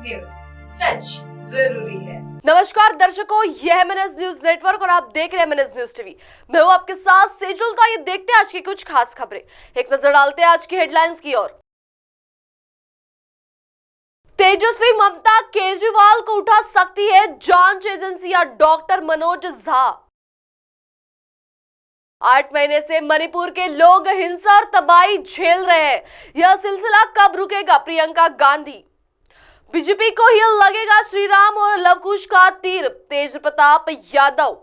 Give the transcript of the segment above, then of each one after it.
News, सच जरूरी है। नमस्कार दर्शकों, यह है MNS न्यूज नेटवर्क और आप देख रहे हैं MNS न्यूज टीवी। मैं हूं आपके साथ सेजुल। तो ये देखते हैं आज की कुछ खास खबरें। एक नजर डालते हैं आज की हेडलाइंस की ओर। तेजस्वी ममता केजरीवाल को उठा सकती है जांच एजेंसियां, डॉक्टर मनोज झा। 8 महीने से मणिपुर के लोग हिंसा और तबाही झेल रहे हैं। यह सिलसिला कब रुकेगा? प्रियंका गांधी। बीजेपी को ही लगेगा श्री राम और लवकुश का तीर, तेज प्रताप यादव।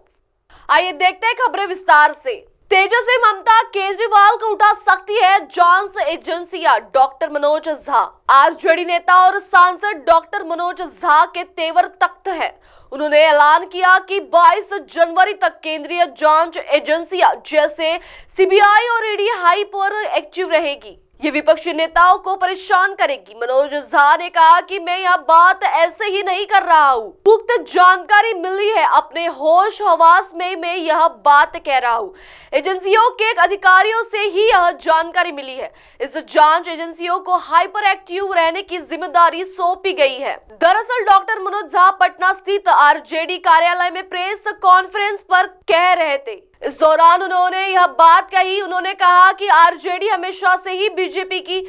आइए देखते हैं खबरें विस्तार से। तेजस्वी ममता केजरीवाल को उठा सकती है जांच एजेंसियां, डॉक्टर मनोज झा। आरजेडी नेता और सांसद डॉक्टर मनोज झा के तेवर तख्त है। उन्होंने ऐलान किया कि 22 जनवरी तक केंद्रीय जांच एजेंसियां जैसे सीबीआई और ईडी हाइपर एक्टिव रहेगी। ये विपक्षी नेताओं को परेशान करेगी। मनोज झा ने कहा कि मैं यह बात ऐसे ही नहीं कर रहा हूँ, गुप्त जानकारी मिली है, अपने होश हवास में मैं यह बात कह रहा हूँ। एजेंसियों के अधिकारियों से ही यह जानकारी मिली है। इस जांच एजेंसियों को हाइपर एक्टिव रहने की जिम्मेदारी सौंपी गई है। दरअसल डॉक्टर मनोज झा पटना स्थित आरजेडी कार्यालय में प्रेस कॉन्फ्रेंस पर कह रहे थे। इस दौरान उन्होंने यह बात कही। उन्होंने कहा कि आरजेडी हमेशा से ही बीजेपी की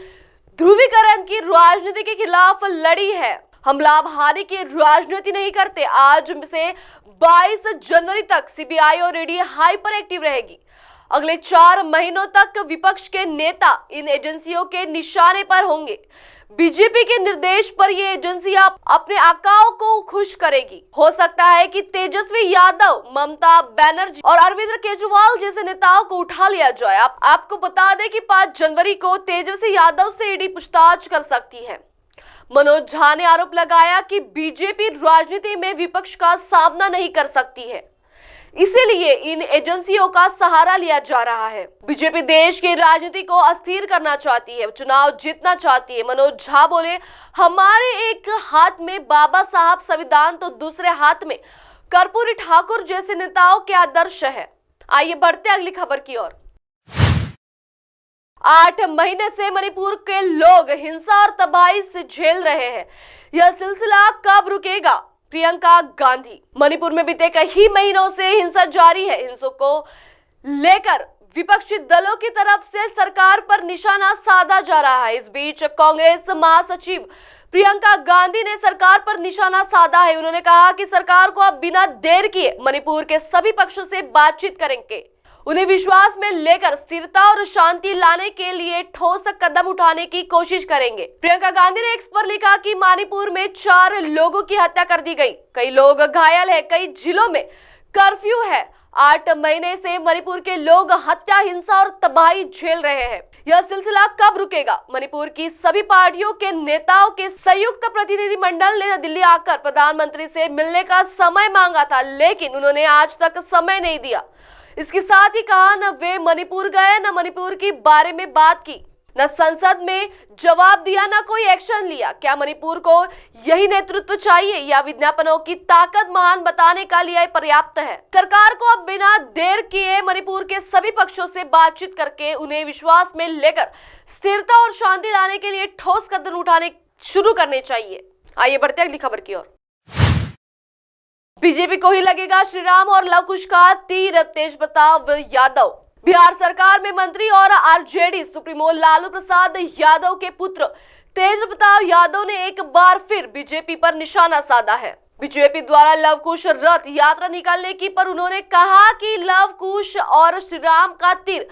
ध्रुवीकरण की राजनीति के खिलाफ लड़ी है। हम लाभ हानि की राजनीति नहीं करते। आज से 22 जनवरी तक सीबीआई और ईडी हाइपर एक्टिव रहेगी। अगले 4 महीनों तक विपक्ष के नेता इन एजेंसियों के निशाने पर होंगे। बीजेपी के निर्देश पर ये एजेंसियां अपने आकाओं को खुश करेगी। हो सकता है कि तेजस्वी यादव, ममता बनर्जी और अरविंद केजरीवाल जैसे नेताओं को उठा लिया जाए। आपको बता दें कि 5 जनवरी को तेजस्वी यादव से ईडी पूछताछ कर सकती है। मनोज झा ने आरोप लगाया कि बीजेपी राजनीति में विपक्ष का सामना नहीं कर सकती है, इसीलिए इन एजेंसियों का सहारा लिया जा रहा है। बीजेपी देश की राजनीति को अस्थिर करना चाहती है, चुनाव जीतना चाहती है। मनोज झा बोले, हमारे एक हाथ में बाबा साहब संविधान तो दूसरे हाथ में कर्पूरी ठाकुर जैसे नेताओं के आदर्श है। आइए बढ़ते अगली खबर की ओर। 8 महीने से मणिपुर के लोग हिंसा और तबाही से झेल रहे हैं। यह सिलसिला कब रुकेगा? प्रियंका गांधी। मणिपुर में बीते कई महीनों से हिंसा जारी है। हिंसा को लेकर विपक्षी दलों की तरफ से सरकार पर निशाना साधा जा रहा है। इस बीच कांग्रेस महासचिव प्रियंका गांधी ने सरकार पर निशाना साधा है। उन्होंने कहा कि सरकार को अब बिना देर किए मणिपुर के सभी पक्षों से बातचीत करेंगे। उन्हें विश्वास में लेकर स्थिरता और शांति लाने के लिए ठोस कदम उठाने की कोशिश करेंगे। प्रियंका गांधी ने एक्स पर लिखा कि मणिपुर में 4 लोगों की हत्या कर दी गई, कई लोग घायल हैं, कई जिलों में कर्फ्यू है। 8 महीने से मणिपुर के लोग हत्या, हिंसा और तबाही झेल रहे हैं। यह सिलसिला कब रुकेगा? मणिपुर की सभी पार्टियों के नेताओं के संयुक्त प्रतिनिधिमंडल ने दिल्ली आकर प्रधानमंत्री से मिलने का समय मांगा था, लेकिन उन्होंने आज तक समय नहीं दिया। इसके साथ ही कहा, न वे मणिपुर गए, न मणिपुर के बारे में बात की, न संसद में जवाब दिया, न कोई एक्शन लिया। क्या मणिपुर को यही नेतृत्व चाहिए या विज्ञापनों की ताकत महान बताने का लिए पर्याप्त है? सरकार को अब बिना देर किए मणिपुर के सभी पक्षों से बातचीत करके उन्हें विश्वास में लेकर स्थिरता और शांति लाने के लिए ठोस कदम उठाने शुरू करने चाहिए। आइए बढ़ते अगली खबर की ओर। बीजेपी को ही लगेगा श्री राम और लवकुश का तीर, तेज प्रताप यादव। बिहार सरकार में मंत्री और आरजेडी सुप्रीमो लालू प्रसाद यादव के पुत्र तेज प्रताप यादव ने एक बार फिर बीजेपी पर निशाना साधा है। बीजेपी द्वारा लवकुश रथ यात्रा निकालने की पर उन्होंने कहा कि लवकुश और श्री राम का तीर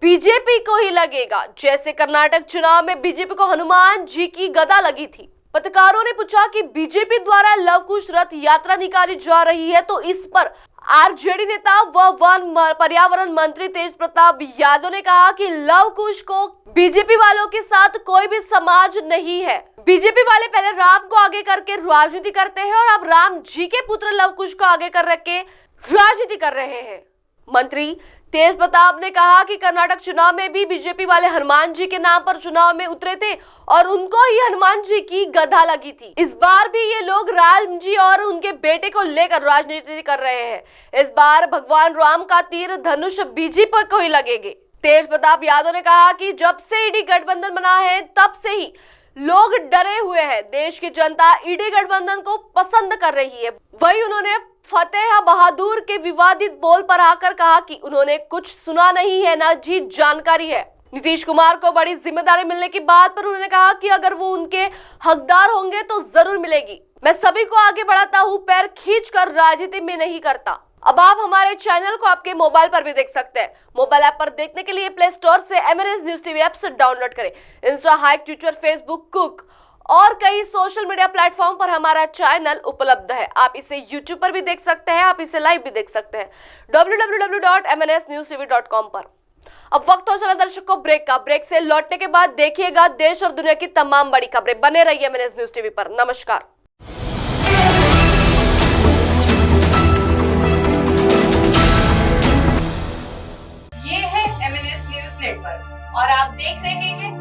बीजेपी को ही लगेगा, जैसे कर्नाटक चुनाव में बीजेपी को हनुमान जी की गदा लगी थी। पत्रकारों ने पूछा कि बीजेपी द्वारा लवकुश रथ यात्रा निकाली जा रही है, तो इस पर आरजेडी नेता व वन पर्यावरण मंत्री तेज प्रताप यादव ने कहा कि लवकुश को बीजेपी वालों के साथ कोई भी समाज नहीं है। बीजेपी वाले पहले राम को आगे करके राजनीति करते हैं और अब राम जी के पुत्र लवकुश को आगे कर रखे राजनीति कर रहे हैं। मंत्री तेज प्रताप ने कहा कि कर्नाटक चुनाव में भी बीजेपी वाले हनुमान जी के नाम पर चुनाव में उतरे थे और उनको ही हनुमान जी की गदा लगी थी। इस बार भी ये लोग राम जी और उनके बेटे को लेकर राजनीति कर रहे हैं। इस बार भगवान राम का तीर धनुष बीजेपी को ही लगेंगे। तेज प्रताप यादव ने कहा कि जब से ईडी गठबंधन बना है तब से ही लोग डरे हुए हैं। देश की जनता ईडी गठबंधन को पसंद कर रही है। वहीं उन्होंने फतेह बहादुर के विवादित बोल पर आकर कहा कि उन्होंने कुछ सुना नहीं है, ना जी जानकारी है। नीतीश कुमार को बड़ी जिम्मेदारी मिलने की बात पर उन्होंने कहा कि अगर वो उनके हकदार होंगे तो जरूर मिलेगी। मैं सभी को आगे बढ़ाता हूँ, पैर खींचकर राजनीति में नहीं करता। अब आप हमारे चैनल को आपके मोबाइल पर भी देख सकते हैं। मोबाइल ऐप पर देखने के लिए प्ले स्टोर से MNS न्यूज टीवी ऐप से डाउनलोड करें। Insta, hike, Twitter, Facebook, cook और कई सोशल मीडिया प्लेटफॉर्म पर हमारा चैनल उपलब्ध है। आप इसे यूट्यूब पर भी देख सकते हैं, आप इसे लाइव भी देख सकते हैं www.mnsnewstv.com पर। अब वक्त हो चला दर्शकों ब्रेक का। ब्रेक से लौटने के बाद देखिएगा देश और दुनिया की तमाम बड़ी खबरें। बने रहिए MNS न्यूज टीवी पर। नमस्कार। ये है MNS न्यूज नेटवर्क और आप देख रहे हैं